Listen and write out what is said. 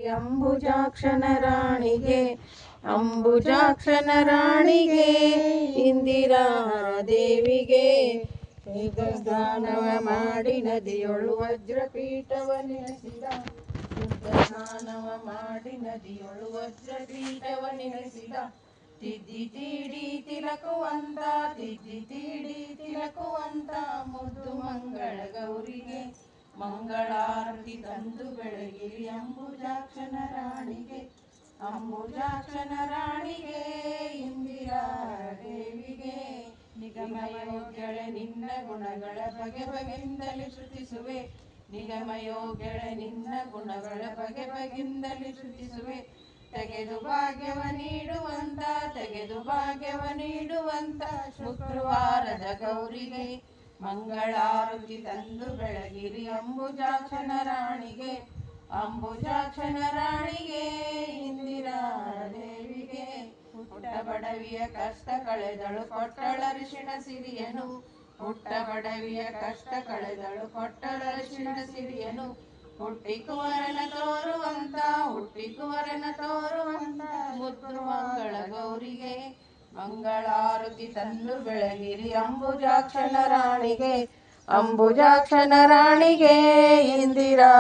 ಅಂಬುಜಾಕ್ಷನ ರಾಣಿಗೆ ಅಂಬುಜಾಕ್ಷನ ರಾಣಿಗೆ ಇಂದಿರಾ ದೇವಿಗೆ ಸ್ನಾನವ ಮಾಡಿ ನದಿಯೊಳು ವಜ್ರಪೀಠವ ನೆನೆಸಿದ ಸ್ನಾನವ ಮಾಡಿ ನದಿಯೊಳು ವಜ್ರಪೀಠವ ನೆನೆಸಿದ ತಿದ್ದಿ ತೀಡಿ ತಿಲಕುವಂತ ಮುದ್ದು ಮಂಗಳ ಗೌರಿಗೆ ಮಂಗಳಾರತಿ ತಂದು ಬೆಳಗಿರಿ ಅಂಬುಜಾಕ್ಷನ ರಾಣಿಗೆ ಇಂದಿರಾ ದೇವಿಗೆ ನಿಗಮಯೋಗ್ಯಳೆ ನಿನ್ನ ಗುಣಗಳ ಬಗೆ ಬಗೆಯಿಂದಲೇ ಶ್ರುತಿಸುವೆ ನಿಗಮಯೋಗ್ಯಳೆ ನಿನ್ನ ಗುಣಗಳ ಬಗೆ ಬಗೆಯಿಂದಲೇ ಶ್ರುತಿಸುವೆ ತೆಗೆದು ಭಾಗ್ಯವ ನೀಡುವಂತ ಶುಕ್ರವಾರದ ಗೌರಿಗೆ ಮಂಗಳಾರತಿ ತಂದು ಬೆಳಗಿರಿ ಅಂಬುಜಾಕ್ಷನ ರಾಣಿಗೆ ಇಂದಿರಾ ದೇವಿಗೆ ಹುಟ್ಟ ಬಡವಿಯ ಕಷ್ಟ ಕಳೆದಳು ಕೊಟ್ಟಳರಿಶಿಣ ಸಿರಿಯನು ಹುಟ್ಟ ಬಡವಿಯ ಕಷ್ಟ ಕಳೆದಳು ಕೊಟ್ಟಳರಿಶಿಣ ಸಿರಿಯನು ಹುಟ್ಟಿ ಕುವರನ ತೋರುವಂತ ಮುದ್ದು ಮಂಗಳ ಗೌರಿಗೆ ಮಂಗಳಾರತಿ ತಂದು ಬೆಳಗಿರಿ ಅಂಬುಜಾಕ್ಷನ ರಾಣಿಗೆ ಇಂದಿರಾ